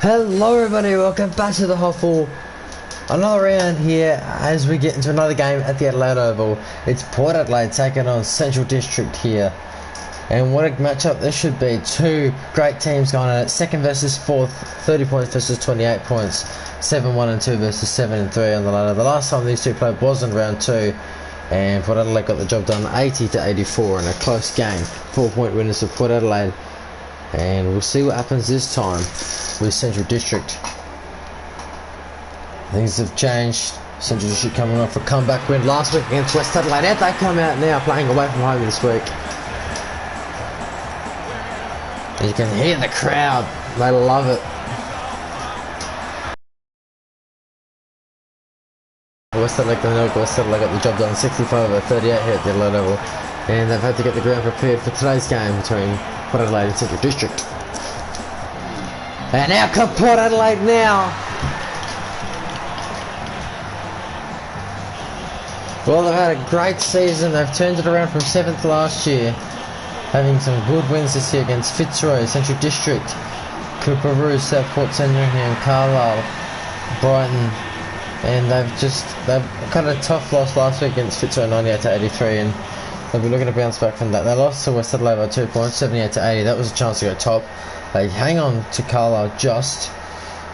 Hello everybody, welcome back to the HOFL. Another round here as we get into another game at the Adelaide Oval. It's Port Adelaide taking on Central District here. And what a matchup this should be. Two great teams going at it. Second versus fourth, 30 points versus 28 points. 7-1 and 2 versus 7 and 3 on the ladder. The last time these two played was in round 2. And Port Adelaide got the job done 80-84 in a close game. 4-point winners for Port Adelaide. And we'll see what happens this time with Central District. Things have changed. Central District coming off a comeback win last week against West Adelaide. Out they come out now, playing away from home this week. And you can hear the crowd. They love it. West Adelaide got the job done 65-38 here at the Adelaide Oval. And they've had to get the ground prepared for today's game between Port Adelaide and Central District. And out come Port Adelaide now. Well, they've had a great season. They've turned it around from 7th last year, having some good wins this year against Fitzroy, Central District, Cooperoo, Southport, Sandringham, Carlisle, Brighton. And they've got a tough loss last week against Fitzroy 98-83, and they'll be looking to bounce back from that. They lost to West Adelaide by 2 points, 78-80. That was a chance to go top. They hang on to Carlisle just,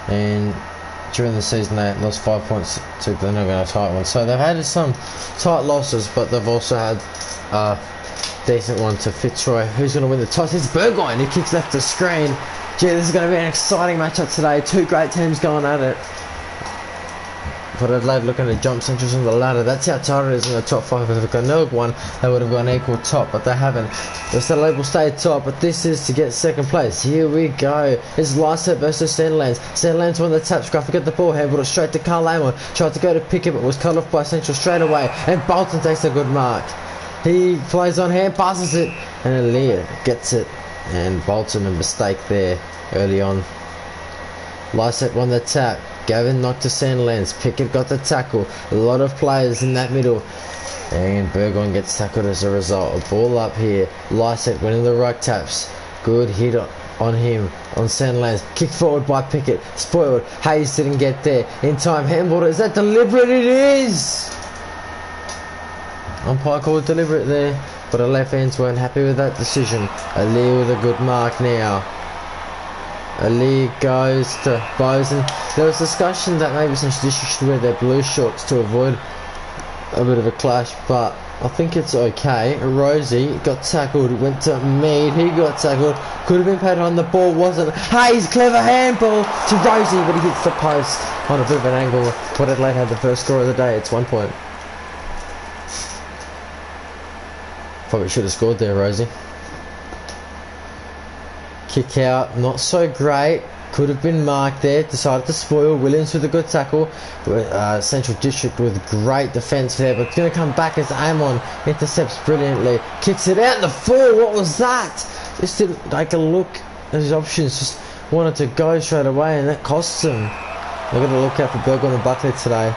and during the season they lost 5 points to the a tight one. So they've had some tight losses, but they've also had a decent one to Fitzroy. Who's going to win the toss? It's Burgoyne. He kicks left to screen. Gee, this is going to be an exciting matchup today. Two great teams going at it. Port Adelaide looking to jump Centrals on the ladder. That's how tight it is in the top 5. If they've got another one, they would have gone equal top, but they haven't. West Adelaide will stay top, but this is to get second place. Here we go. It's Lycett versus Sandlands. Sandlands won the tap. Scruffy got the ball, handballed it straight to Carl Amon. Tried to go to pick it, but was cut off by Central straight away. And Bolton takes a good mark. He plays on hand, passes it, and Aaliyah gets it. And Bolton, a mistake there early on. Lycett won the tap. Gavin knocked to Sandlands. Pickett got the tackle. A lot of players in that middle. And Burgoyne gets tackled as a result. A ball up here. Lycett winning the ruck taps. Good hit on him. On Sandlands. Kick forward by Pickett. Spoiled. Hayes didn't get there. In time. Handball. Is that deliberate? It is! Umpire called deliberate there. But the left hands weren't happy with that decision. Ali with a good mark now. Ali goes to Bosen. There was discussion that maybe Central District should wear their blue shorts to avoid a bit of a clash, but I think it's okay. Rosie got tackled, went to Mead, he got tackled, could have been paid on, the ball wasn't. Hayes, clever handball to Rosie, but he hits the post on a bit of an angle. Port Adelaide had the first score of the day. It's 1 point. Probably should have scored there, Rosie. Kick out, not so great. Could have been marked there. Decided to spoil. Williams with a good tackle. Central District with great defence there, but it's going to come back as Amon intercepts brilliantly. Kicks it out the full. What was that? Just didn't take a look at his options. Just wanted to go straight away, and that costs him. They've got to look out for Burgoyne and Buckley today.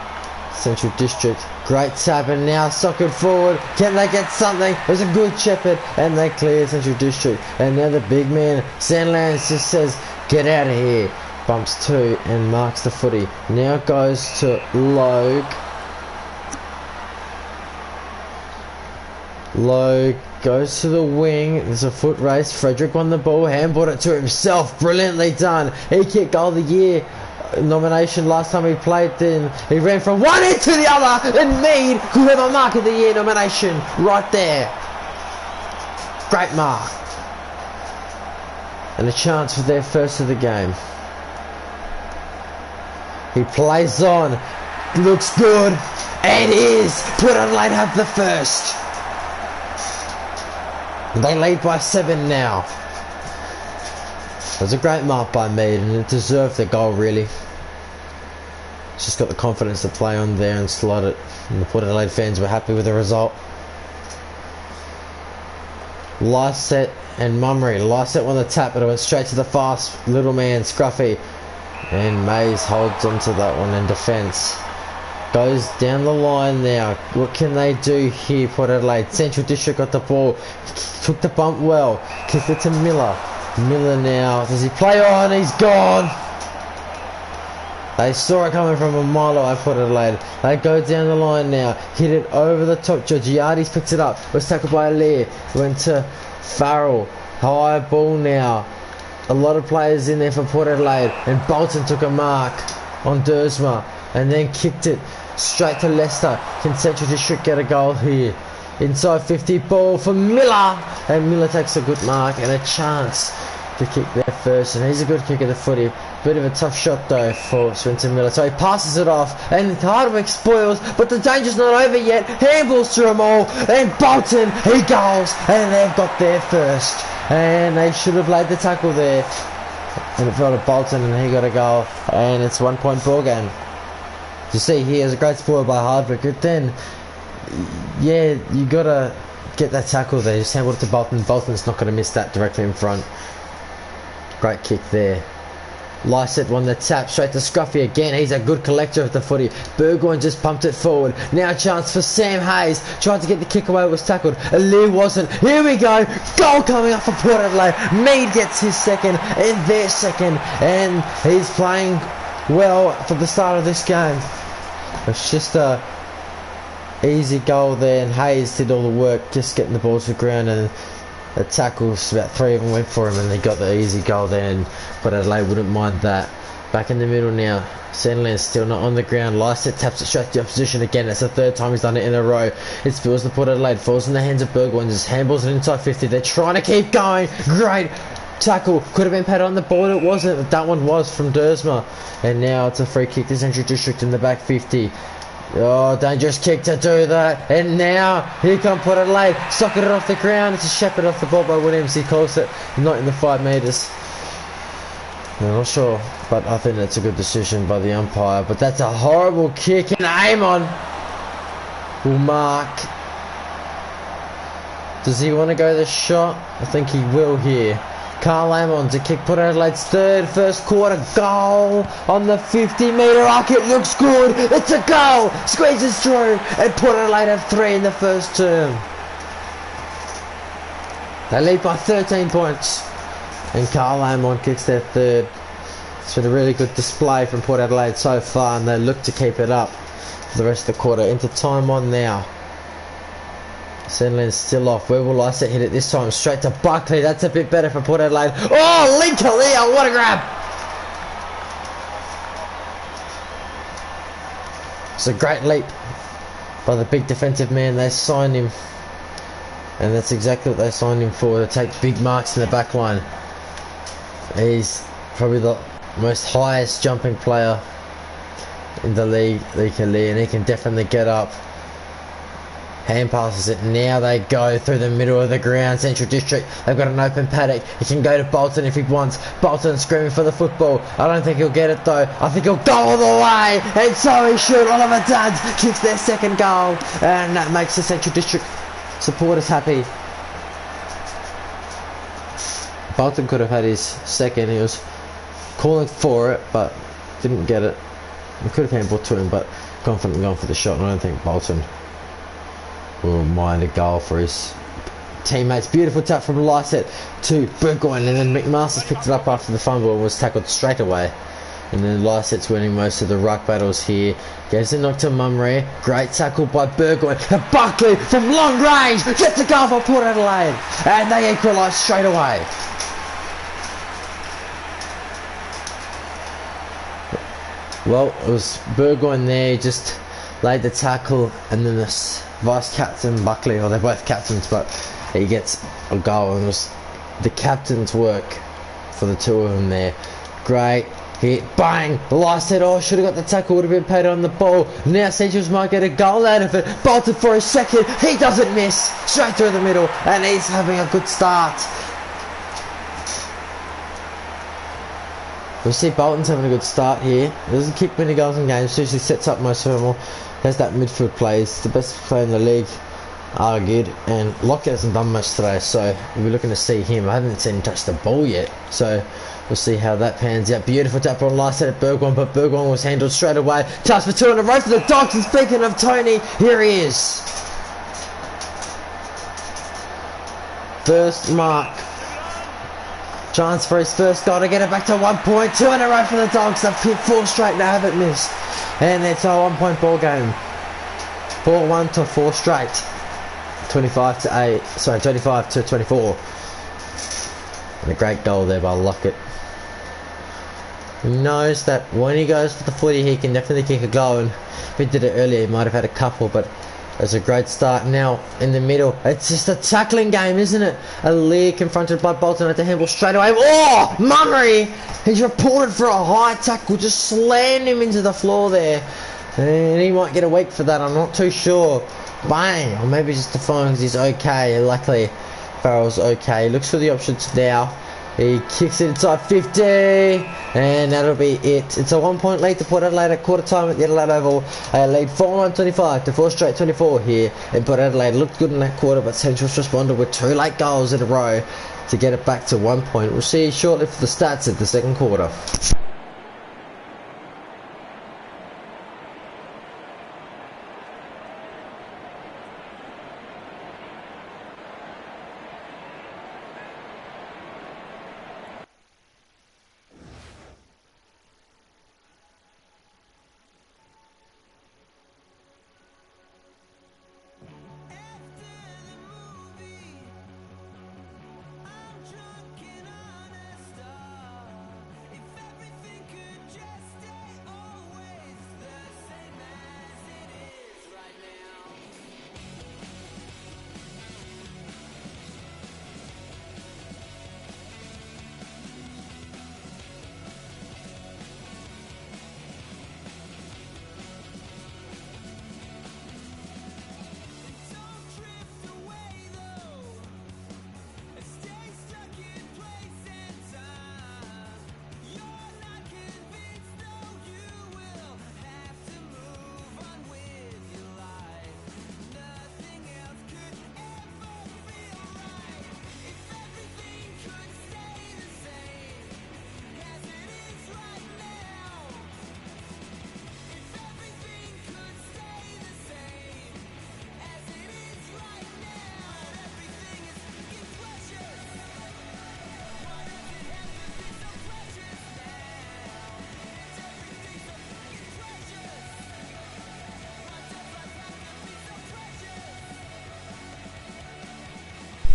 Central District, great tap, and now socket forward. Can they get something? There's a good Shepherd, and they clear Central District. And now the big man, Sandlands, just says, get out of here. Bumps two and marks the footy. Now goes to Logue. Logue goes to the wing. There's a foot race. Frederick won the ball, handballed it to himself. Brilliantly done. He kicked goal of the year nomination last time he played. Then he ran from one end to the other, and Mead could have a mark of the year nomination right there. Great mark, and a chance for their first of the game. He plays on, looks good, and is Port Adelaide have the first. They lead by 7 now. It was a great mark by Mead, and it deserved the goal, really. It's just got the confidence to play on there and slot it, and the Port Adelaide fans were happy with the result. Lycett and Mummery. Lycett won the tap, but it went straight to the fast little man, Scruffy. And Mays holds onto that one in defence. Goes down the line now. What can they do here, Port Adelaide? Central District got the ball. Took the bump well. Kicked it to Miller. Miller now. Does he play on? He's gone. They saw it coming from a mile away, Port Adelaide. They go down the line now. Hit it over the top. Georgiades picks it up. Was tackled by Lear. Went to Farrell. High ball now. A lot of players in there for Port Adelaide. And Bolton took a mark on Dersma. And then kicked it straight to Leicester. Can Central District get a goal here? Inside 50, ball for Miller. And Miller takes a good mark and a chance to kick there first. And he's a good kick of the footy. Bit of a tough shot though for Spencer Miller. So he passes it off and Hardwick spoils, but the danger's not over yet. Handballs through them all. And Bolton, he goes. And they've got there first. And they should have laid the tackle there. And it fell to Bolton and he got a goal. And it's 1 point ball game. You see here is a great spoil by Hardwick. But then, yeah, you got to get that tackle there. Just handle it to Bolton. Bolton's not going to miss that directly in front. Great kick there. Lysett won the tap straight to Scruffy again. He's a good collector of the footy. Burgoyne just pumped it forward. Now a chance for Sam Hayes. Tried to get the kick away, was tackled. Lee wasn't. Here we go. Goal coming up for Port Adelaide. Mead gets his second and their second. And he's playing well for the start of this game. It's just a easy goal there. And Hayes did all the work just getting the ball to the ground. And the tackles, about 3 of them went for him and they got the easy goal there, and but Adelaide wouldn't mind that. Back in the middle now, Sandland's still not on the ground. Lysett taps it straight to the opposition again. It's the 3rd time he's done it in a row. It spills the Port Adelaide, falls in the hands of Burgoyne, just handballs it inside 50. They're trying to keep going. Great tackle, could have been paid on the ball, it wasn't, but that one was from Dersma. And now it's a free kick to Central District in the back 50. Oh, dangerous kick to do that. And now, here come Port Adelaide. Socketed it off the ground. It's a shepherd off the ball by Williams. He calls it not in the 5 metres. I'm not sure, but I think that's a good decision by the umpire. But that's a horrible kick. And Amon will mark. Does he want to go the shot? I think he will here. Carl Amon to kick Port Adelaide's 3rd first quarter goal on the 50-metre arc. It looks good. It's a goal. Squeezes through. And Port Adelaide have 3 in the first term. They lead by 13 points. And Carl Amon kicks their 3rd. It's been a really good display from Port Adelaide so far, and they look to keep it up for the rest of the quarter. Into time on now. Sandland's still off. Where will Lysett hit it this time? Straight to Buckley. That's a bit better for Port Adelaide. Oh, Linkalia, what a grab! It's a great leap by the big defensive man. They signed him, and that's exactly what they signed him for, to take big marks in the back line. He's probably the most highest jumping player in the league, and he can definitely get up. Hand passes it. Now they go through the middle of the ground. Central District, they've got an open paddock. He can go to Bolton if he wants. Bolton screaming for the football. I don't think he'll get it though. I think he'll go all the way. And so he should. Oliver Duds kicks their 2nd goal. And that makes the Central District supporters happy. Bolton could have had his 2nd. He was calling for it, but didn't get it. He could have handballed to him, but confident going for the shot. And I don't think Bolton will mind a goal for his teammates. Beautiful tap from Lysett to Burgoyne, and then McMaster's picked it up after the fumble and was tackled straight away. And then Lysett's winning most of the ruck battles here. Gets it knocked to Mumray. Great tackle by Burgoyne. And Buckley from long range gets a goal for Port Adelaide. And they equalise straight away. Well, it was Burgoyne there, just laid the tackle, and then the vice-captain Buckley, or they're both captains, but he gets a goal, and it was the captain's work for the 2 of them there. Great hit, bang, Lysett, oh, should have got the tackle, would have been paid on the ball. Now Centrals might get a goal out of it. Bolton for his 2nd, he doesn't miss, straight through the middle, and he's having a good start. We see Bolton's having a good start here. He doesn't kick many goals in games, usually sets up most of them all. Has that midfield play. He's the best player in the league, argued, and Lockett hasn't done much today, so we'll be looking to see him. I haven't seen him touch the ball yet, so we'll see how that pans out. Beautiful tap on last set at Burgoyne, but Burgoyne was handled straight away. Chance for 2 in a row for the Dogs, and speaking of Tony, here he is. First mark Chance for his first goal to get it back to 1 point. 2 in a row for the Dogs. They've hit 4 straight, they haven't missed. And it's a 1 point ball game. 4-1 to 4 straight. 25 to 24. And a great goal there by Lockett. He knows that when he goes for the footy, he can definitely kick a goal. And if he did it earlier, he might have had a couple, but it's a great start. Now in the middle, it's just a tackling game, isn't it? Lear confronted by Bolton at the handball straight away. Oh, Mummery! He's reported for a high tackle, just slammed him into the floor there. And he might get a week for that, I'm not too sure. Bang! Or maybe just the phone because he's okay. Luckily, Farrell's okay. He looks for the options now. He kicks it inside 50, and that'll be it. It's a 1 point lead to Port Adelaide at quarter time at the Adelaide Oval. Lead 4-1-25 to 4 straight 24 here. And Port Adelaide looked good in that quarter, but Central's responded with 2 late goals in a row to get it back to 1 point. We'll see you shortly for the stats of the second quarter.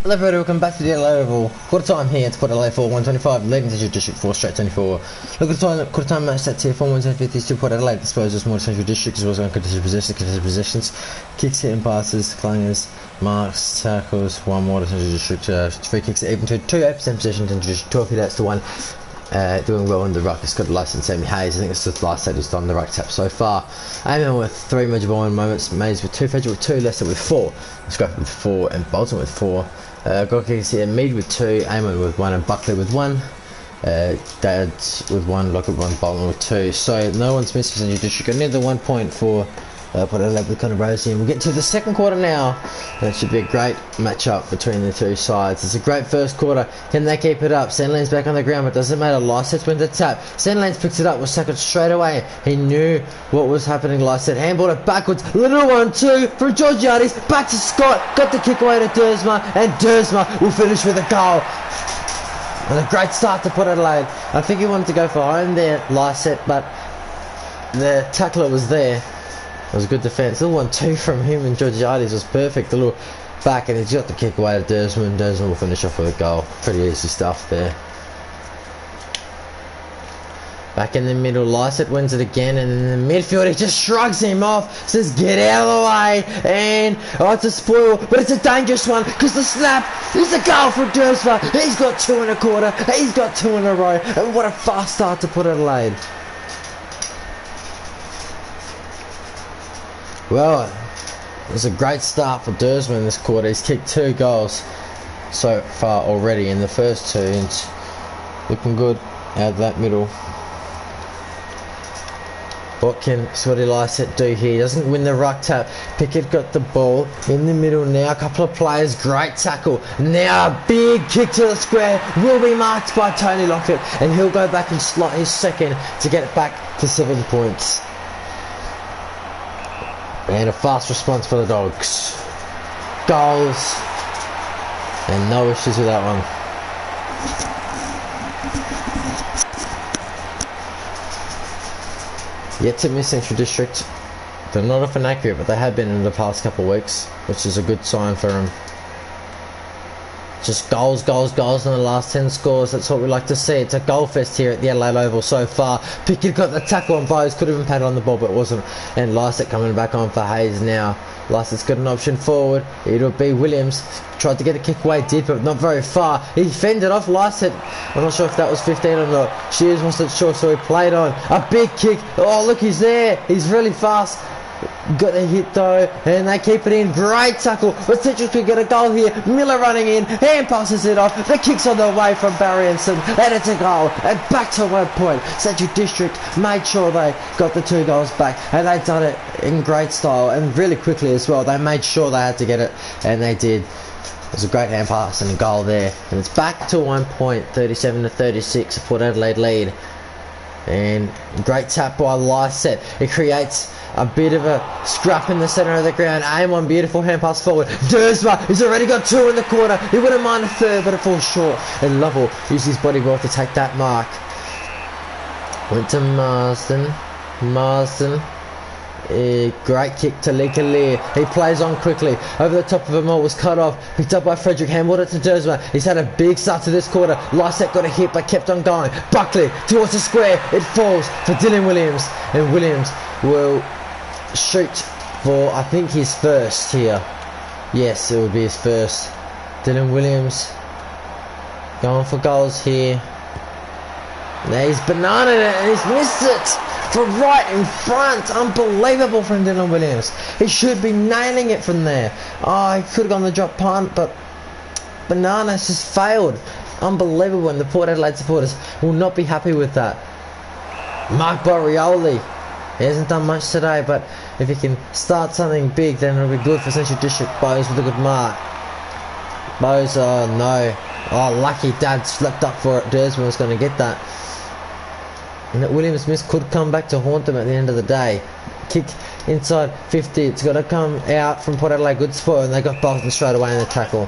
Hello everybody, welcome back to the Adelaide Oval. Quarter time here to Port Adelaide 4-1-25, leading Central District 4 straight 24. Look at the quarter time match stats here, 4-1-50 to Port Adelaide disposes more Central District as well as on contested possessions, kicks, hit and passes, clangers, marks, tackles, 1 more to Central District, 3 kicks even to 2 8% possession, Central District 12 hit outs to 1. Doing well in the ruck. It's got a license. Sammy Hayes, I think it's the last set he's done the ruck tap so far. Eamon with 3 major ball moments, Mays with 2, Fedger with 2, Leicester with 4, Scrappy with 4, and Bolton with 4. Got kicks here, Mead with 2, Eamon with 1, and Buckley with 1. Dads with 1, Lockett 1, Bolton with 2. So no one's missed for Central District. Another 1 point for Port Adelaide with Connor Rosie, and we'll get to the second quarter now. It should be a great match-up between the two sides. It's a great first quarter. Can they keep it up? Sandland's back on the ground, but doesn't matter. Lysett wins the tap. Sandlands picks it up, was tackled straight away. He knew what was happening. Lysett handballed it backwards. Little 1-2 from Georgiades. Back to Scott. Got the kick away to Dersma, and Dersma will finish with a goal. And a great start to Port Adelaide. I think he wanted to go for home there, Lysett, but the tackler was there. It was a good defence. Little 1-2 from him, and Georgiades was perfect. A little back, and he's got the kick away to Dersman, and Dersman will finish off with a goal. Pretty easy stuff there. Back in the middle, Lysett wins it again, and in the midfield, he just shrugs him off, says get out of the way, and it's a spoil, but it's a dangerous one, because the snap is a goal from Dersma. He's got 2 in a quarter, he's got 2 in a row, and what a fast start to Port Adelaide. Well, it was a great start for Dersman this quarter. He's kicked 2 goals so far already in the first 2, and it's looking good out of that middle. What can Scotty Lysett do here? He doesn't win the ruck tap. Pickett got the ball in the middle now. A couple of players, great tackle. Now a big kick to the square. Will be marked by Tony Lockett, and he'll go back and slot his second to get it back to 7 points. And a fast response for the Dogs. Goals. And no issues with that one. Yet to miss Central District. They're not often accurate, but they have been in the past couple of weeks, which is a good sign for them. Just goals, goals, goals in the last 10 scores. That's what we like to see. It's a goal fest here at the Adelaide Oval so far. Pickett got the tackle on Bowes. Could have been patted on the ball, but it wasn't. And Lysett coming back on for Hayes now. Lysett's got an option forward. It'll be Williams. Tried to get a kick away, did, but not very far. He fended off Lysett. I'm not sure if that was 15 or not. Shears wasn't sure, so he played on. A big kick. Oh, look, he's there. He's really fast. Got a hit though, and they keep it in. Great tackle, but Central could get a goal here. Miller running in, hand passes it off. The kick's on the way from Barry Ensign, and it's a goal. And back to 1 point. Central District made sure they got the 2 goals back, and they done it in great style and really quickly as well. They made sure they had to get it, and they did. It was a great hand pass and a goal there, and it's back to 1 point, 37-36. Port Adelaide lead, and great tap by Lysett. It creates a bit of a scrap in the centre of the ground. Aim on, beautiful hand pass forward. Dersma, he's already got 2 in the corner. He wouldn't mind a third, but it falls short. And Lovell used his body well to take that mark. Went to Marsden. Great kick to Lee Kalir. He plays on quickly. Over the top of him all, was cut off. Picked up by Frederick. Handballed it to Dersma. He's had a big start to this quarter. Lysett got a hit but kept on going. Buckley towards the square. It falls for Dylan Williams. And Williams will shoot for, I think, his first here. Yes, it will be his first. Dylan Williams going for goals here. Now he's bananaed it and he's missed it from right in front. Unbelievable from Dylan Williams. He should be nailing it from there. Oh, he could have gone the drop punt, but Bananas just failed. Unbelievable, and the Port Adelaide supporters will not be happy with that. Mark Borrioli. He hasn't done much today, but if he can start something big, then it'll be good for Central District. Bowes with a good mark. Bowes, oh no. Oh, lucky Dad slept up for it. Dersman was going to get that. And that Williams miss could come back to haunt them at the end of the day. Kick inside 50. It's got to come out from Port Adelaide. Good spot, and they got Bolton straight away in the tackle.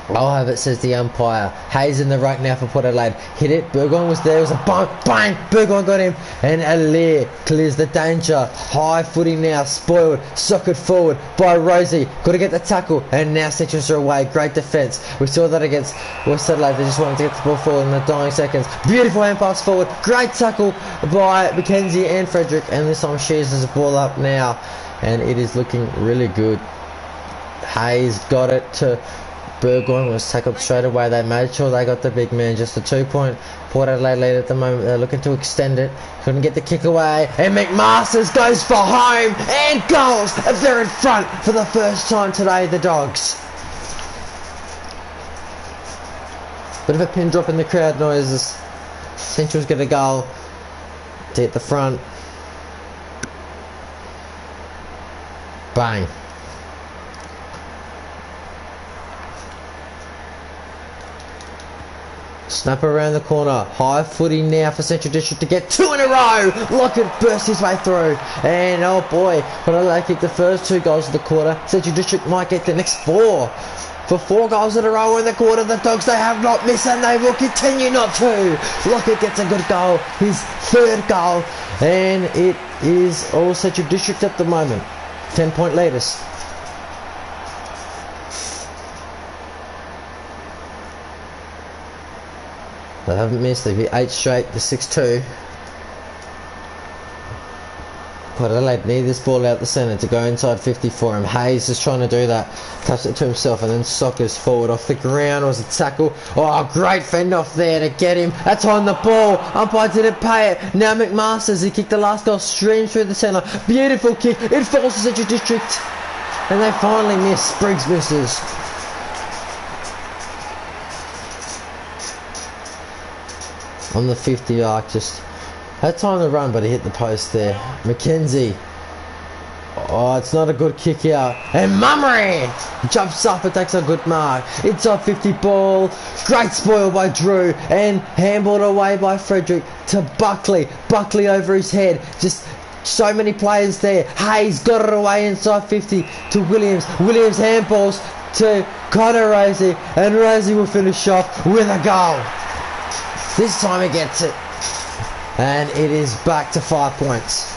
I'll have it, says the umpire. Hayes in the ruck now for Port Adelaide. Hit it. Burgoyne was there. It was a bang, bang. Burgoyne got him. And Alair clears the danger. High footing now. Spoiled. Socket forward by Rosie. Got to get the tackle. And now Centrals are away. Great defence. We saw that against West Adelaide. They just wanted to get the ball forward in the dying seconds. Beautiful hand pass forward. Great tackle by Mackenzie and Frederick. And this time Shears has a ball up now. And it is looking really good. Hayes got it to Burgoyne, was tackled straight away. They made sure they got the big man. Just a 2-point Port Adelaide lead at the moment. They're looking to extend it. Couldn't get the kick away. And McMasters goes for home and goals. And they're in front for the first time today, the Dogs. Bit of a pin drop in the crowd noises. Central's get a goal to hit the front. Bang. Snap around the corner. High footy now for Central District to get 2 in a row. Lockett burst his way through. And oh boy, when they kick the first 2 goals of the quarter, Central District might get the next 4. For 4 goals in a row in the quarter, the Dogs, they have not missed and they will continue not to. Lockett gets a good goal. His 3rd goal. And it is all Central District at the moment. 10-point leaders. They haven't missed. They've hit 8 straight, the 6-2. Port Adelaide need this ball out the centre to go inside 50 for him. Hayes is trying to do that. Touched it to himself and then Sockers forward off the ground. It was a tackle. Oh, great fend off there to get him. That's on the ball. Umpire didn't pay it. Now McMasters, he kicked the last goal, streams through the centre. Beautiful kick. It falls to Central District. And they finally miss. Spriggs misses. On the 50 arc, just had time to run, but he hit the post there. Mackenzie. Oh, it's not a good kick out. And Mummery jumps up and takes a good mark. Inside 50 ball. Great spoil by Drew. And handballed away by Frederick to Buckley. Buckley over his head. Just so many players there. Hayes got it away inside 50 to Williams. Williams handballs to Connor Rosie. And Rosie will finish off with a goal. This time he gets it. And it is back to 5 points.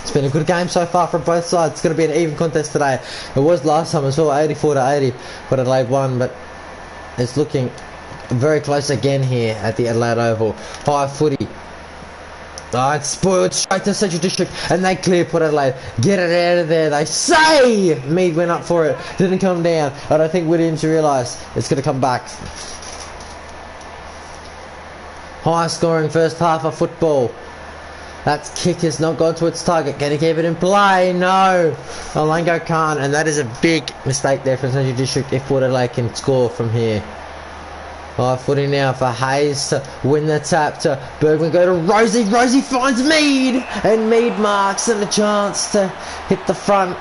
It's been a good game so far from both sides. It's going to be an even contest today. It was last time as well, 84-80, but Adelaide won, but it's looking very close again here at the Adelaide Oval. High footy. Oh, it's spoiled straight to Central District, and they clear Port Adelaide. Get it out of there, they say! Mead went up for it, didn't come down. I don't think Williams realised it's going to come back. High scoring first half of football. That kick has not gone to its target. Can he keep it in play? No. Olango can't, and that is a big mistake there for Central District if Port Adelaide can score from here. High footy now for Hayes to win the tap to Bergman. Go to Rosie. Rosie finds Mead, and Mead marks and a chance to hit the front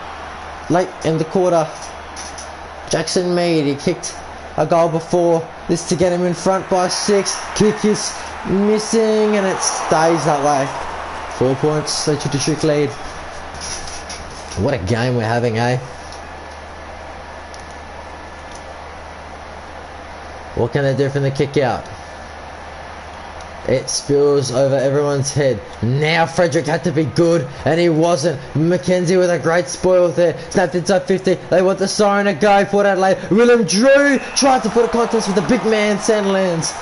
late in the quarter. Jackson Mead, he kicked a goal before this to get him in front by 6. Kick is missing, and it stays that way. 4 points, Central District lead. What a game we're having, eh? What can they do from the kick out? It spills over everyone's head. Now Frederick had to be good, and he wasn't. Mackenzie with a great spoil there. Snapped inside 50. They want the siren to go. Port Adelaide. Willem Drew tried to put a contest with the big man, Sandlands,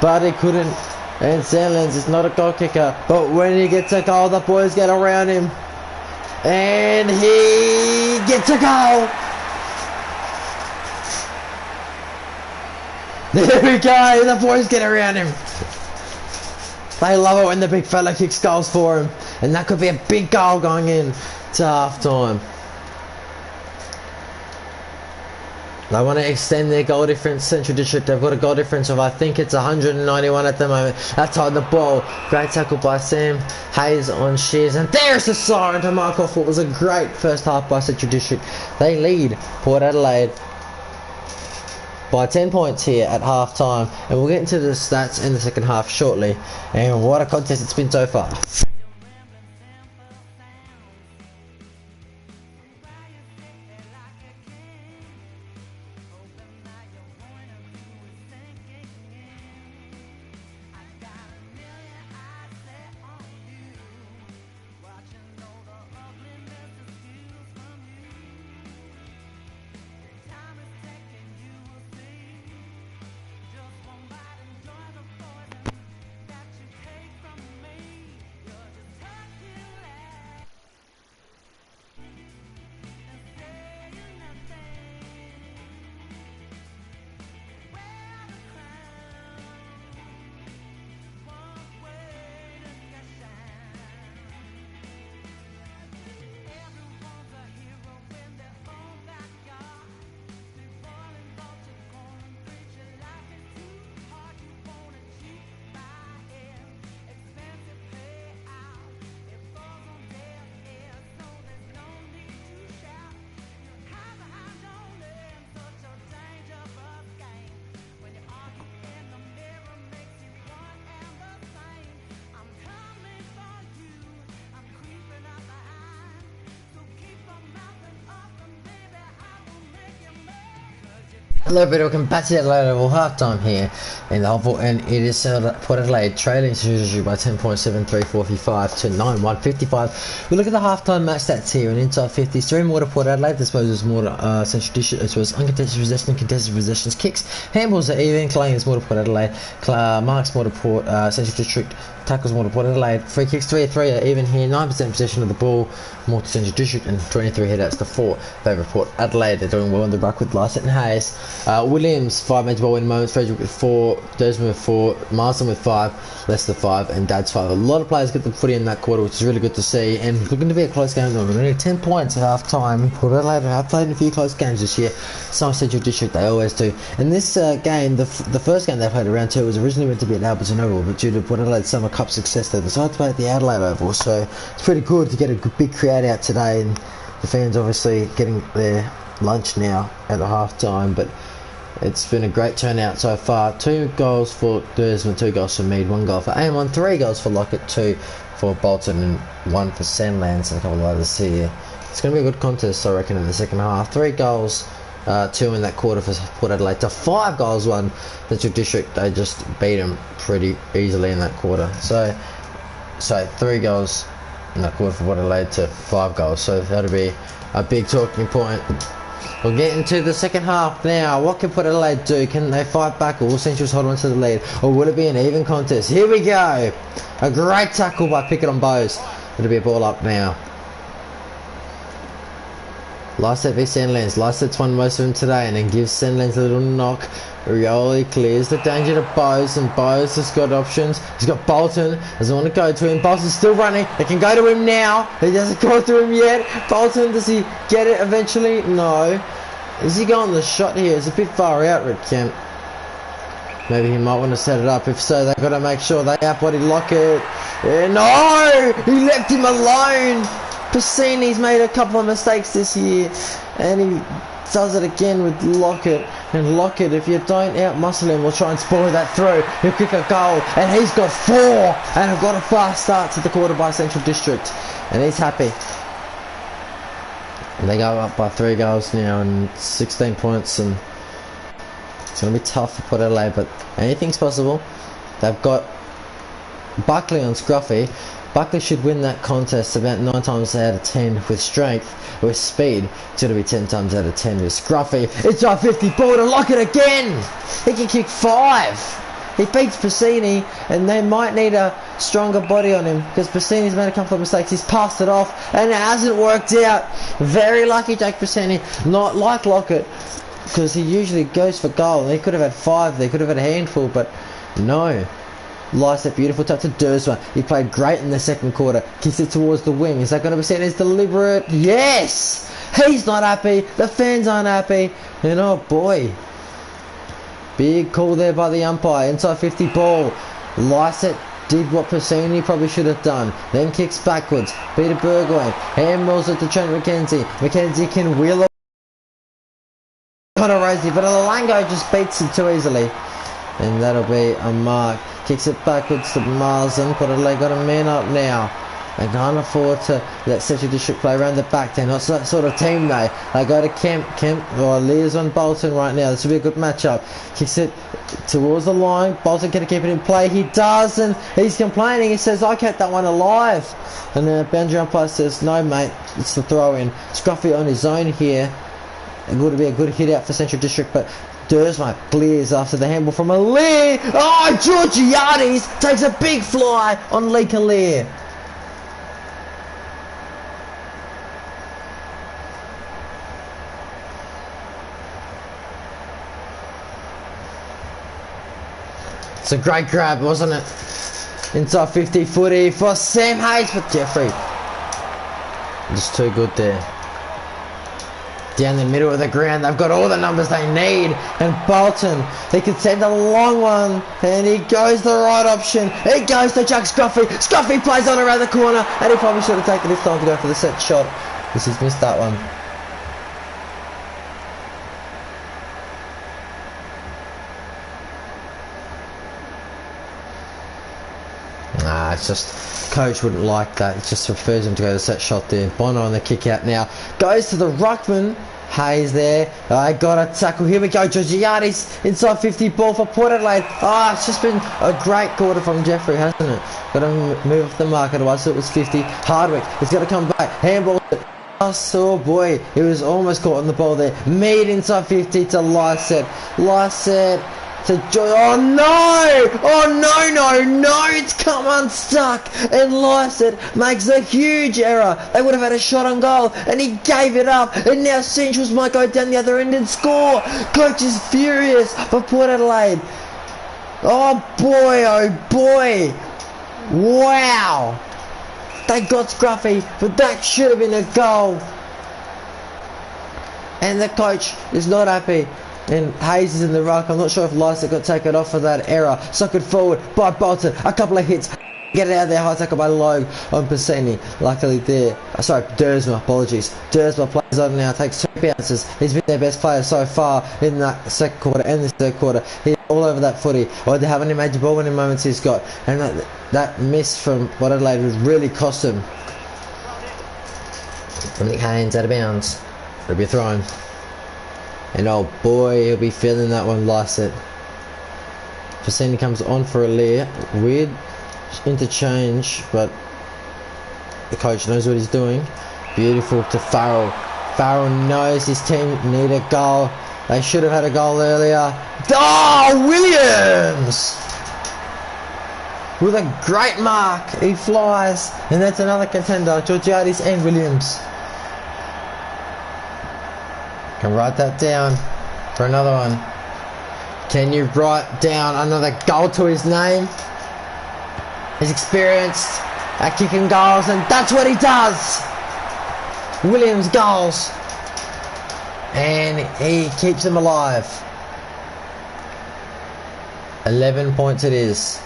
but he couldn't. And Sandlands is not a goal kicker, but when he gets a goal, the boys get around him. And he gets a goal! There we go, the boys get around him. They love it when the big fella kicks goals for him. And that could be a big goal going in to half time. They want to extend their goal difference. Central District, they've got a goal difference of, I think it's 191 at the moment. Outside the ball. Great tackle by Sam Hayes on Shears. And there's the siren to mark off what was a great first half by Central District. They lead Port Adelaide by 10 points here at half time. And we'll get into the stats in the second half shortly. And what a contest it's been so far. Hello everybody, welcome back to the Adelaide Oval half-time here in the Oval, and it is Port Adelaide trailing Suzuki by 10.7345 to 9.155. We look at the half-time match stats here, and inside 50s, 3 more to Port Adelaide, this was more to Central District, as well as uncontested possession, contested possessions, kicks, handballs are even, Claying is more to Port Adelaide, marks more to Port Central District, tackles more to Port Adelaide, free kicks 3 of 3 are even here, 9% possession of the ball, more to Central District, and 23 headouts to 4 favour Port Adelaide. They're doing well in the ruck with Lycett and Hayes. Williams 5 major ball win moments, Frederick with 4, Dersman with 4, Marsden with 5, Lester 5, and Dad's 5. A lot of players get the footy in that quarter, which is really good to see, and looking to be a close game though. We're only 10 points at half time. Port Adelaide have played in a few close games this year, so Central District they always do. And this game, the first game they played at round 2 was originally meant to be at Alberton Oval, but due to Port Adelaide's Summer Cup success they decided to play at the Adelaide Oval, so it's pretty good to get a big crowd out today, and the fans obviously getting their lunch now at the half time, but it's been a great turnout so far. 2 goals for Dersman, 2 goals for Mead, 1 goal for Amon, 3 goals for Lockett, 2 for Bolton, and 1 for Sandlands, and a couple of others here. It's going to be a good contest I reckon in the second half. 3 goals 2 in that quarter for Port Adelaide to 5 goals one. Central District, they just beat them pretty easily in that quarter. So 3 goals in that quarter for Port Adelaide to 5 goals. So that'll be a big talking point. We'll get into the second half now. What can Port Adelaide do? Can they fight back, or will Centrals hold on to the lead? Or will it be an even contest? Here we go. A great tackle by Pickett on Bowes. It'll be a ball up now. Lycett v Sandlands. Lycett's won most of them today and then gives Sandlands a little knock. Rioli clears the danger to Bowes, and Bowes has got options. He's got Bolton. Doesn't want to go to him. Bolton's still running. They can go to him now. He doesn't go through him yet. Bolton, does he get it eventually? No. Is he going the shot here? It's a bit far out, Red Kemp. Maybe he might want to set it up. If so, they've got to make sure they outbody Lockett. No! He left him alone! Piscini's made a couple of mistakes this year, and he does it again with Lockett. And Lockett, if you don't out-muscle him, will try and spoil that through. He'll kick a goal, and he's got 4, and have got a fast start to the quarter by Central District, and he's happy. And they go up by 3 goals now and 16 points, and it's going to be tough for Port Adelaide, but anything's possible. They've got Buckley on Scruffy. Buckley should win that contest about 9 times out of 10 with strength. With speed, it's going to be 10 times out of 10 with Scruffy. It's our 50 ball to Lockett again. He can kick 5. He beats Piscini, and they might need a stronger body on him because Piscini's made a couple of mistakes. He's passed it off, and it hasn't worked out. Very lucky Jake Piscini, not like Lockett, because he usually goes for goal. He could have had 5. They could have had a handful, but no. Lycett, beautiful touch to Dersma. He played great in the second quarter. Kicks it towards the wing. Is that going to be seen as deliberate? Yes! He's not happy. The fans aren't happy. And oh boy. Big call there by the umpire. Inside 50 ball. Lycett did what Piscini probably should have done. Then kicks backwards. Peter Burgoyne. Handballs it to Trent McKenzie. McKenzie can wheel Connor Rosie, but Alango just beats it too easily. And that'll be a mark. Kicks it backwards to Marsden. Port Adelaide got a man up now. They can't afford to let Central District play around the back. They're not that sort of team though. They go to Kemp. Lears on Bolton right now. This will be a good matchup. Kicks it towards the line. Bolton can keep it in play. He does, and he's complaining. He says, I kept that one alive. And the boundary umpire says, no mate, it's the throw in. Scruffy on his own here. It would be a good hit out for Central District, but Dersma clears after the handball from Lear. Oh, Georgiades takes a big fly on Lee Lear. It's a great grab, wasn't it? Inside 50 footy for Sam Hayes, but Jeffrey just too good there. Down the middle of the ground, they've got all the numbers they need, and Bolton, he can send a long one, and he goes the right option. He goes to Jack Scruffy. Scruffy plays on around the corner, and he probably should have taken this time to go for the set shot. He's missed that one. Nah, it's just coach wouldn't like that. It just prefers him to go to the set shot there. Bono on the kick out now. Goes to the ruckman. Hayes there. I got a tackle. Here we go. Georgiades inside 50 ball for Port Adelaide. It's just been a great quarter from Jeffrey, hasn't it? Got to move off the mark. Otherwise it was 50. Hardwick is going to come back. Handball. Oh boy. He was almost caught on the ball there. Mead inside 50 to Lycett. Lycett. Oh no, it's come unstuck, and Lycett makes a huge error. They would have had a shot on goal, and he gave it up, and now Centrals might go down the other end and score. Coach is furious for Port Adelaide. Oh boy, wow, they got Scruffy, but that should have been a goal, and the coach is not happy. And Hayes is in the ruck. I'm not sure if Lycett got taken off for that error. Suckered forward by Bolton. A couple of hits. Get it out of there. High tackle by Logue on Piscini. Luckily there. Sorry, Dersma. Apologies. Dersma plays on now. Takes 2 bounces. He's been their best player so far in that second quarter and this third quarter. He's all over that footy. Or they haven't major ball winning moments he's got. And that miss from Port Adelaide would really cost him. Dominic Haynes out of bounds. It'll be thrown. And oh boy, he'll be feeling that one, Lysett. Facini comes on for a leer. Weird interchange, but the coach knows what he's doing. Beautiful to Farrell. Farrell knows his team need a goal. They should have had a goal earlier. Oh, Williams! With a great mark, he flies. And that's another contender, Georgiades and Williams. Can write that down for another one. Can you write down another goal to his name? He's experienced at kicking goals, and that's what he does. Williams goals. And he keeps them alive. 11 points it is.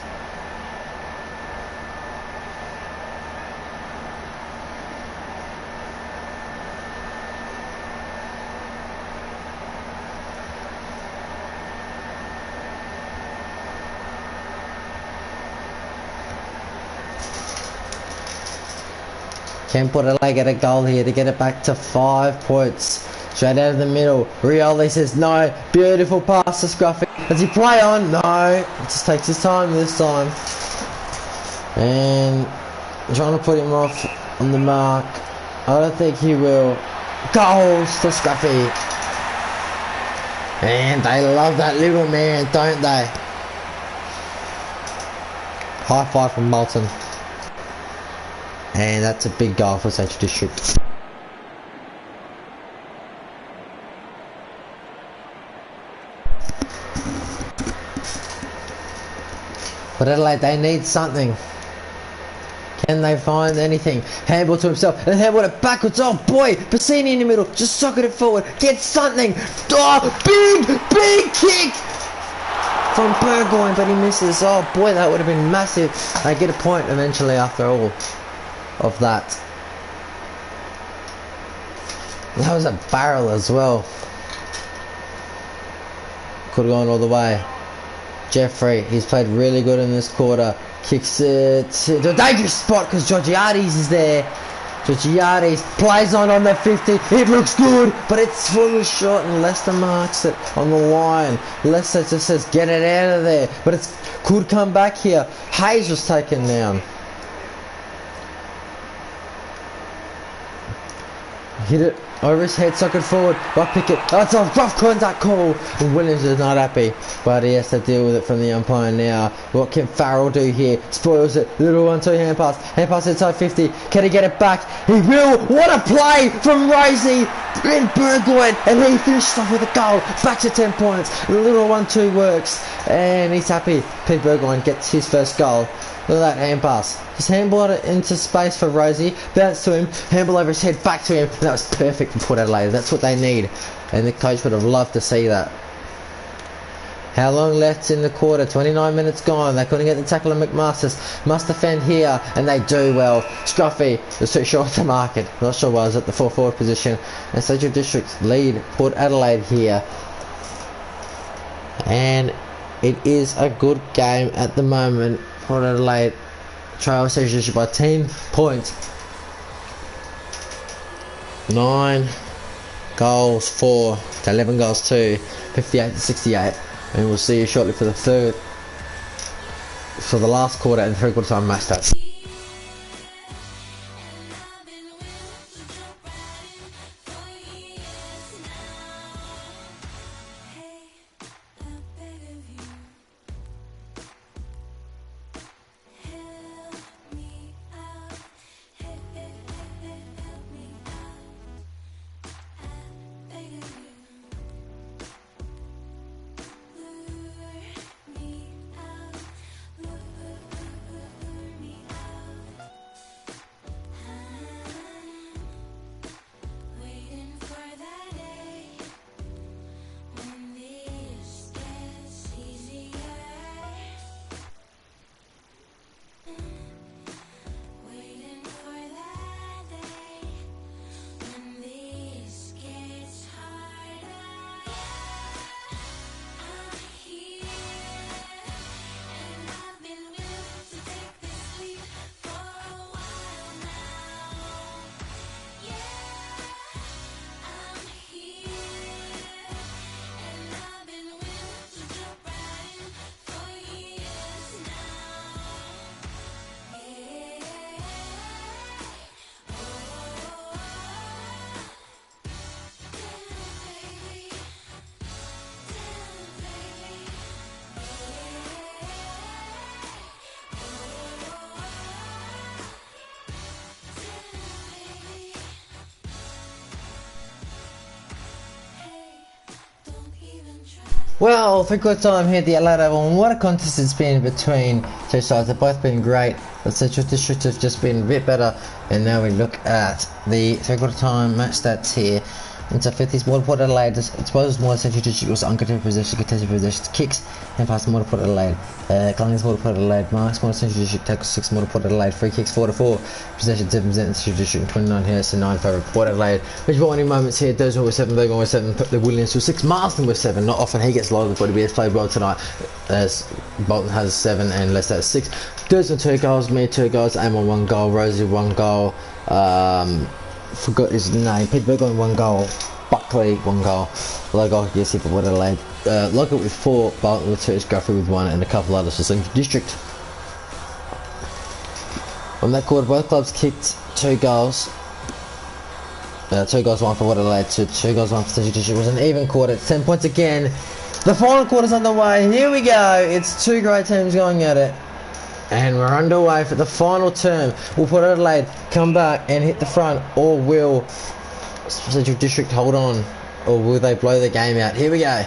Can put a leg at a goal here to get it back to 5 points. Straight out of the middle. Rioli says no. Beautiful pass to Scruffy. Does he play on? No. He just takes his time this time. And trying to put him off on the mark. I don't think he will. Goals to Scruffy. And they love that little man, don't they? High five from Moulton. And that's a big goal for Central District. But Adelaide, they need something. Can they find anything? Handball to himself, and handball it backwards. Oh boy, Bassini in the middle, just socket it forward. Get something. Oh, big kick from Burgoyne, but he misses. Oh boy, that would have been massive. They get a point eventually after all of that. That was a barrel as well. Could have gone all the way. Jeffrey, he's played really good in this quarter. Kicks it to a dangerous spot because Georgiades is there. Georgiades plays on the 50. It looks good, but it's fully short, and Leicester marks it on the line. Leicester just says, get it out of there. But it could come back here. Hayes was taken down. Hit it over his head, socket forward, right Pickett. That's a rough contact call. Williams is not happy, but he has to deal with it from the umpire now. What can Farrell do here? Spoils it. Little 1-2 hand pass. Hand pass inside 50. Can he get it back? He will. What a play from Rosie in Burgoyne, and he finished off with a goal. Back to 10 points. The little 1-2 works, and he's happy. Pete Burgoyne gets his first goal. Look at that hand pass. Just handball it into space for Rosie. Bounce to him. Handball over his head. Back to him. And that was perfect for Port Adelaide. That's what they need. And the coach would have loved to see that. How long left in the quarter? 29 minutes gone. They couldn't get the tackle of McMasters. Must defend here. And they do well. Scruffy was too short to mark it. Not sure why I was at the 4-forward position. And Central Districts lead Port Adelaide here. And it is a good game at the moment. Port Adelaide trail Central District by 10 points. 9 goals 4 to 11 goals 2, 58 to 68. And we'll see you shortly for the last quarter and 3/4 time match stats. Well, for good time here at the Adelaide Oval, what a contest it's been between two sides. They've both been great. The Central District have just been a bit better. And now we look at the three-quarter time match stats here. Into 50s, Water Port Adelaide, exposed more Central District was uncontested possession, contested possessions, kicks, and passes Water Port Adelaide. Collins Water Port Adelaide, marks more Central District, tackles 6 Water Port Adelaide, free kicks 4-4, possession 7% Central District, 29 here, so 9 favourite Port Adelaide. Which warning moments here, Dozeman with 7, Bergman with 7, the Williams with 6, Marston with 7. Not often he gets loaded, but he has played well tonight. As Bolton has 7 and Leicester has 6. Dozeman 2 goals, me 2 goals, Amon 1 goal, Rosie 1 goal. Forgot his name. Peter Bergman 1 goal. Buckley 1 goal. Logo yes, he put Adelaide. Lockett with 4, Bolton with 2, Scruffy with 1, and a couple others for Central District. On that quarter, both clubs kicked 2 goals. 2 goals, 1 for Adelaide, 2 goals, 1 for Central District. It was an even quarter. 10 points again. The final quarter's underway. Here we go. It's 2 great teams going at it. And we're underway for the final term. Will Port Adelaide come back and hit the front, or will Central District hold on, or will they blow the game out? Here we go.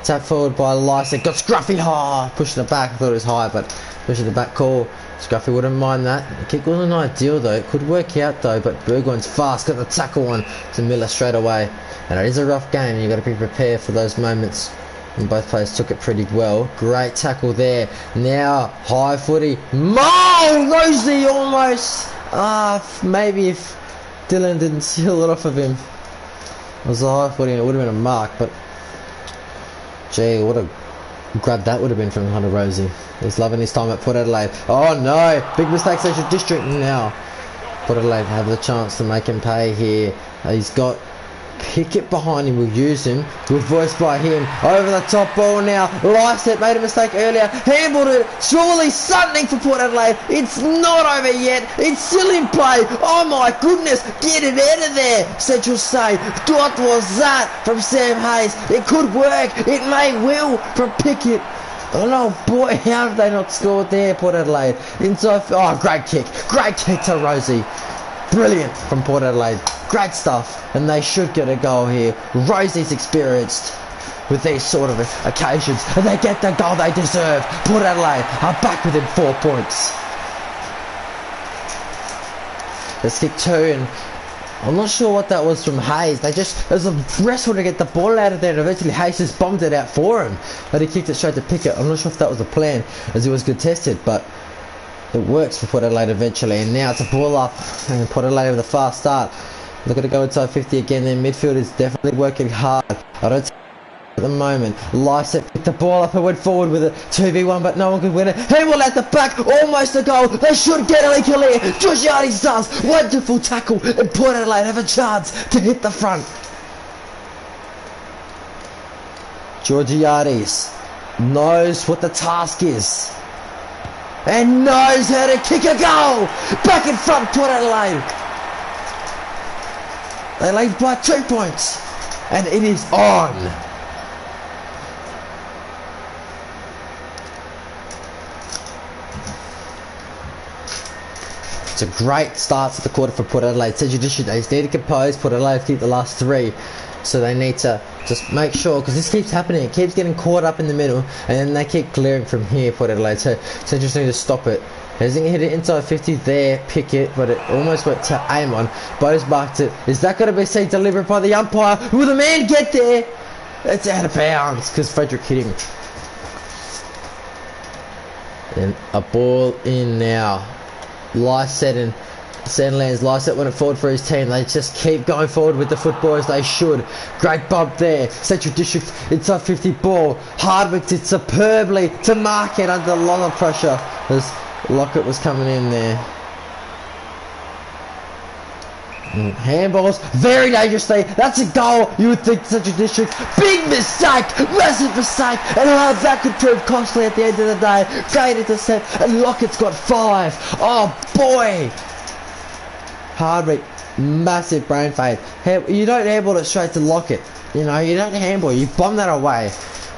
Tap forward by Lysa. Got Scruffy high. Pushing it back. I thought it was high, but pushing the back call. Scruffy wouldn't mind that. The kick wasn't ideal though. It could work out though, but Burgoyne's fast. Got the tackle on to Miller straight away. And it is a rough game. You've got to be prepared for those moments. And both players took it pretty well. Great tackle there. Now, high footy. Rosie almost. Maybe if Dylan didn't seal it off of him. It was a high footy and it would have been a mark, but gee, what a grab that would have been from Hunter Rosie. He's loving his time at Port Adelaide. Oh no, big mistake Central District now. Port Adelaide have the chance to make him pay here. He's got Pickett behind him, will use him. Good voice by him. Over the top ball now. Lyset made a mistake earlier. Handled it. Surely something for Port Adelaide. It's not over yet. It's still in play. Oh my goodness. Get it out of there. Central say. What was that from Sam Hayes? It could work. It may will from Pickett. Oh no, boy, how have they not scored there, Port Adelaide? Inside. Oh, great kick. Great kick to Rosie. Brilliant from Port Adelaide. Great stuff. And they should get a goal here. Rosie's experienced with these sort of occasions. And they get the goal they deserve. Port Adelaide are back within 4 points. Let's kick 2, and I'm not sure what that was from Hayes. There's a wrestle to get the ball out of there, and eventually Hayes just bombed it out for him. But he kicked it straight to Pickett. I'm not sure if that was the plan, as it was contested, but it works for Port Adelaide eventually. And now it's a ball up, and Port Adelaide with a fast start. Looking to go inside 50 again. Their midfield is definitely working hard. I don't at the moment. Lyset picked the ball up and went forward with a 2v1, but no one could win it. Hamill at the back, almost a goal. They should get a clear. Georgiades does. Wonderful tackle, and Port Adelaide have a chance to hit the front. Georgiades knows what the task is and knows how to kick a goal. Back in front, Port Adelaide. They lead by 2 points, and it is on. It's a great start to the quarter for Port Adelaide. Central District, they need to compose. Port Adelaide keep the last 3, so they need to just make sure, because this keeps happening. It keeps getting caught up in the middle, and then they keep clearing from here, Port Adelaide. So Central just need to stop it. Hasn't hit it inside 50 there, Pickett, but it almost went to Amon. Bose marked it. Is that going to be seen delivered by the umpire? Will the man get there? It's out of bounds because Frederick hit him. And a ball in now. Lyset and Sandlands. Lyset went forward for his team. They just keep going forward with the football as they should. Great bump there. Central District inside 50 ball. Hardwick did superbly to mark it under a lot of pressure as Lockett was coming in there. Handballs, very dangerously. That's a goal. You would think Central District. Big mistake, massive mistake, and how that could prove costly at the end of the day. Great intercept, and Lockett's got 5. Oh boy. Hardwick, massive brain fade. You don't handball it straight to Lockett. You know, you don't handball. You bomb that away,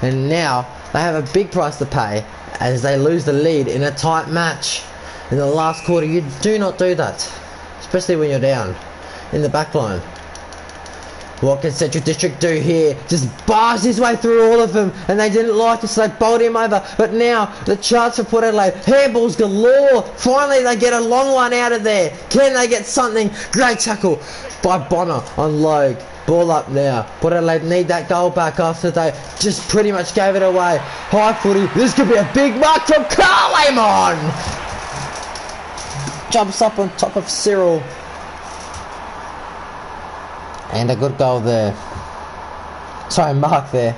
and now they have a big price to pay as they lose the lead in a tight match. In the last quarter, you do not do that, especially when you're down in the back line. What can Central District do here? Just bars his way through all of them, and they didn't like it, so they bowled him over. But now the chance for Port Adelaide, handballs galore. Finally they get a long one out of there. Can they get something? Great tackle by Bonner on Logue. Ball up now. Port Adelaide need that goal back after they just pretty much gave it away. High footy. This could be a big mark from Carl Amon. Jumps up on top of Cyril. And a good goal there. Sorry, mark there.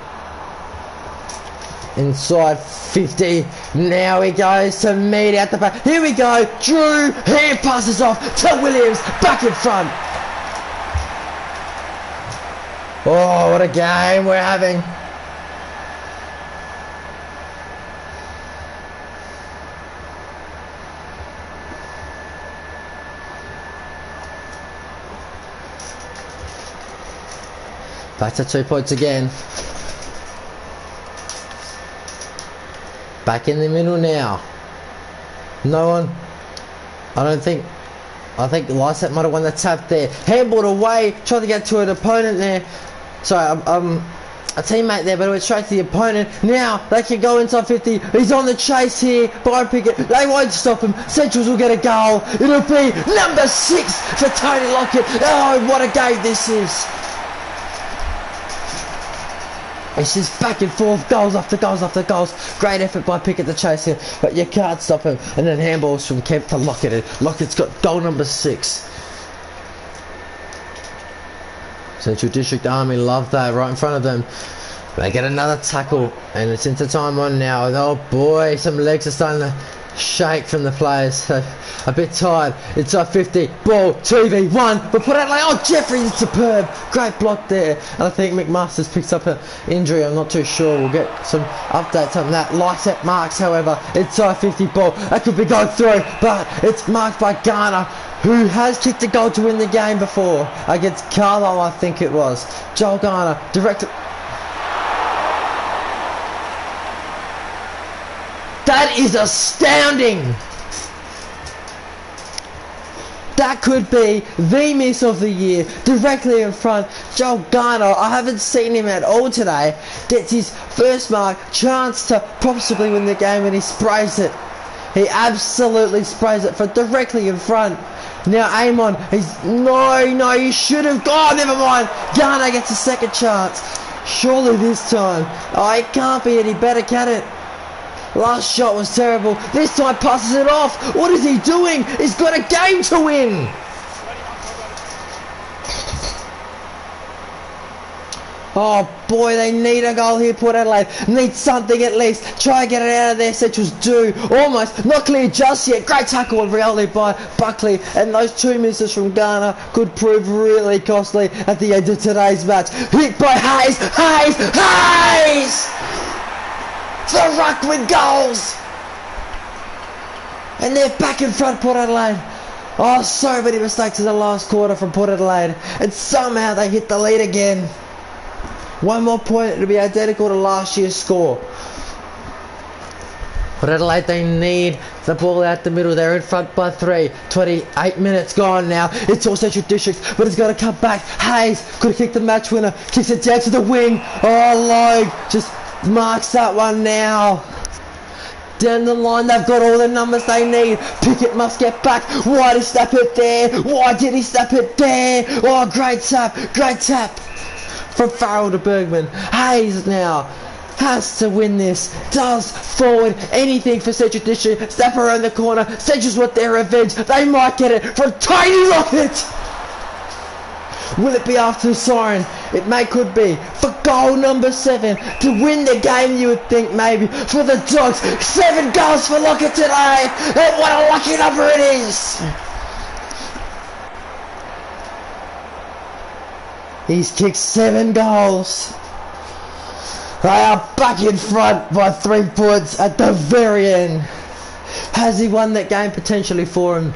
Inside 50. Now he goes to meet out the back. Here we go. Drew. Hand passes off to Williams. Back in front. Oh, what a game we're having. Back to 2 points again. Back in the middle now. No one. I think Lysette might have won the tap there. Handballed away. Tried to get to an opponent there. Sorry, a teammate there, but it went straight to the opponent. Now they can go inside 50. He's on the chase here. Byron Pickett. They won't stop him. Centrals will get a goal. It'll be number 6 for Tony Lockett. Oh, what a game this is. It's just back and forth, goals after goals after goals. Great effort by Pickett to chase him, but you can't stop him. And then handballs from Kemp to Lockett. Lockett's got goal number 6. Central District Army love that right in front of them. They get another tackle, and it's into time on now. Oh boy, some legs are starting to shake from the players. A bit tired. It's a 50. Ball 2v1. But put out like, oh, Jeffrey's superb. Great block there. And I think McMaster's picks up an injury. I'm not too sure. We'll get some updates on that. Lysette marks, however. It's a 50 ball. That could be going through, but it's marked by Garner, who has kicked a goal to win the game before against Carlisle, I think it was. Joel Garner directed. That is astounding. That could be the miss of the year, directly in front. Joel Garner, I haven't seen him at all today, gets his first mark, chance to possibly win the game, and he sprays it. He absolutely sprays it for directly in front. Now Amon, no, you should have, oh, never mind. Garner gets a second chance. Surely this time. Oh, it can't be any better, can it? Last shot was terrible. This time passes it off. What is he doing? He's got a game to win. Oh boy, they need a goal here, Port Adelaide. Need something at least. Try and get it out of there. Central's do. Almost. Not clear just yet. Great tackle on reality by Buckley. And those 2 misses from Garner could prove really costly at the end of today's match. Hit by Hayes. The ruck with goals. And they're back in front, Port Adelaide. Oh, so many mistakes in the last quarter from Port Adelaide. And somehow they hit the lead again. 1 more point, it'll be identical to last year's score. Port Adelaide, they need the ball out the middle. They're in front by 3. 28 minutes gone now. It's all Central District, but it's got to come back. Hayes could have kicked the match winner. Kicks it down to the wing. Oh, Logue just marks that one now. Down the line, they've got all the numbers they need. Pickett must get back. Why did he snap it there? Why did he snap it there? Oh, great tap. From Farrell to Bergman. Hayes now has to win this. Does forward anything for Central District. Step around the corner. Central's want their revenge. They might get it from Tony Lockett. Will it be after the siren? It could be. For goal number 7 to win the game, you would think maybe. For the Dogs, 7 goals for Lockett today. And what a lucky number it is. He's kicked 7 goals. They are back in front by 3 points at the very end. Has he won that game potentially for him?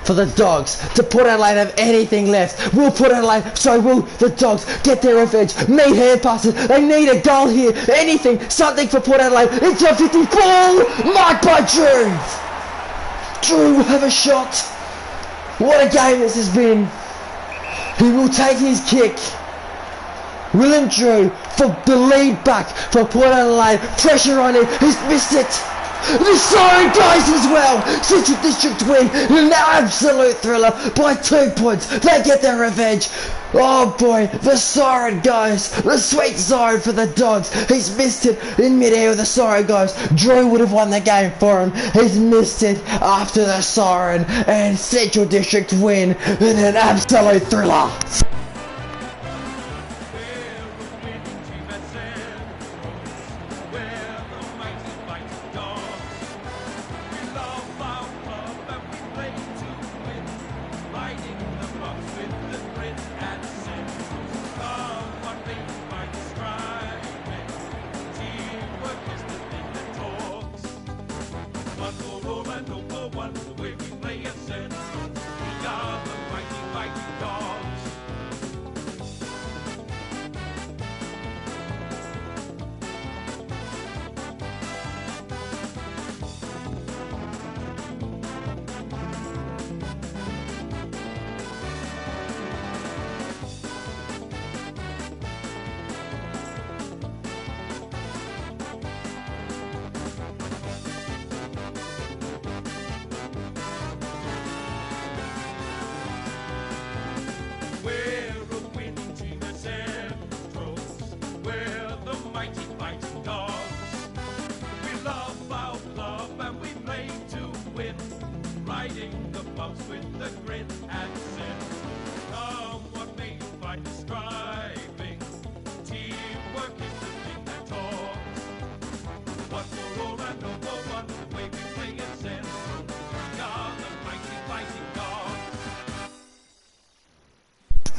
For the Dogs to Port Adelaide have anything left? Will the Dogs get their revenge? Need hand passes. They need a goal here. Anything, something for Port Adelaide. It's a 50 ball. Marked by Drew. Drew will have a shot. What a game this has been. He will take his kick. William Drew for the lead back for Port Adelaide. Pressure on him. He's missed it. The Siren guys as well. Central District win. An absolute thriller by 2 points. They get their revenge. Oh boy, the Siren guys. The sweet Siren for the Dogs. He's missed it in mid-air with the Siren guys. Drew would have won the game for him. He's missed it after the Siren. And Central District win in an absolute thriller.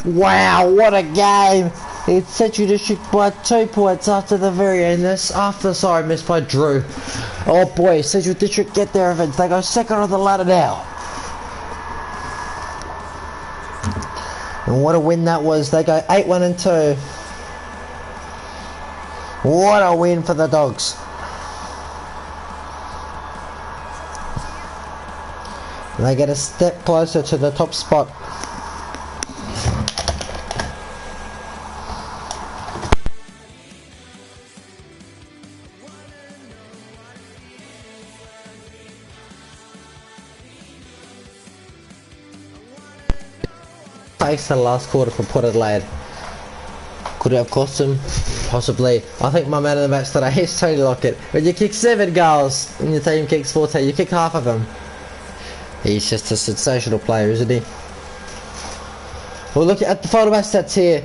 Wow, what a game! It's Central District by 2 points after the very end. This after missed by Drew. Oh boy, Central District get their revenge. They go second on the ladder now. And what a win that was. They go 8-1-2. What a win for the Dogs. They get a step closer to the top spot. Takes the last quarter for Port Adelaide. Could it have cost him? Possibly. I think my man of the match today is Tony Lockett. When you kick 7 goals and your team kicks 14, you kick half of them. He's just a sensational player, isn't he? We'll look at the final match stats here.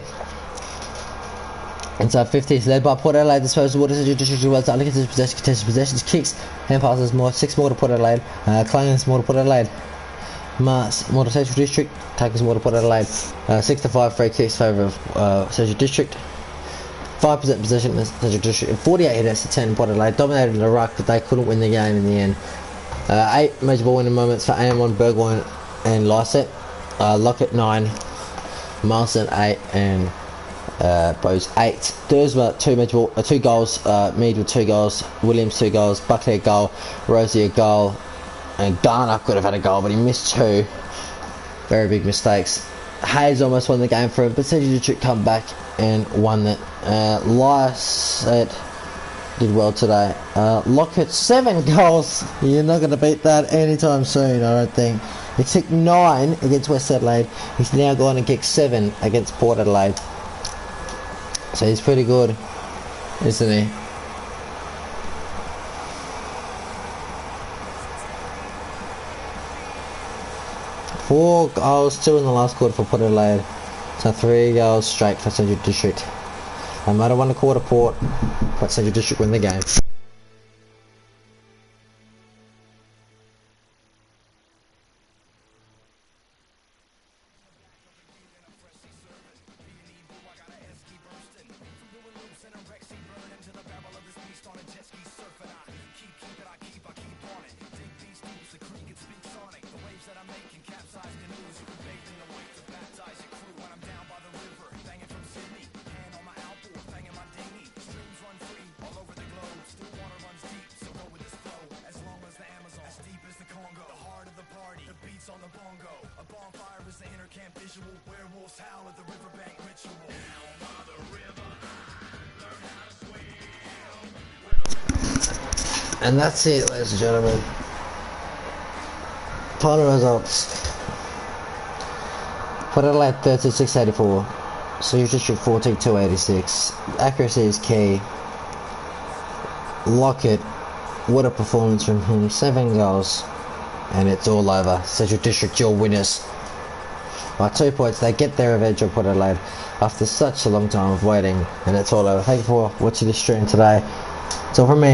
Inside 50s, led by Port Adelaide, disposal water, Central District well done, contested possessions, kicks, hand passes more, 6 more to Port Adelaide, Clangers more to Port Adelaide. Mars, more to Central District, Takers more to Port Adelaide, 6-5 free kicks favour of Central District, 5% possession in Central District, and 48 hits to 10 Port Adelaide, dominated the ruck but they couldn't win the game in the end. 8 major ball winning moments for AM1, Burgoyne and Lysett, Lockett 9, Marsden 8 and Bose 8. Dursma 2 goals, Mead with 2 goals, Williams 2 goals, Buckley a goal, Rosie a goal, and Garner could have had a goal but he missed 2. Very big mistakes. Hayes almost won the game for him, but Central District come back and won it. Lysett did well today. Lockett 7 goals. You're not going to beat that anytime soon, I don't think. He kicked 9 against West Adelaide. He's now gone and kicked 7 against Port Adelaide. So he's pretty good, isn't he? Four goals, 2 in the last quarter for Port Adelaide. So 3 goals straight for Central District. They might have won a quarter Port, but Central District win the game. On the bongo, a bonfire is the inner camp visual. Werewolves howl at the riverbank ritual. Down by the river. And that's it, ladies and gentlemen. Final results. Port Adelaide 36-84. Central District 14-286. Accuracy is key. Lockett, what a performance from him. 7 goals. And it's all over. Central District, your winners. By 2 points, they get their revenge on Port Adelaide after such a long time of waiting. And it's all over. Thank you for watching this stream today. It's all from me.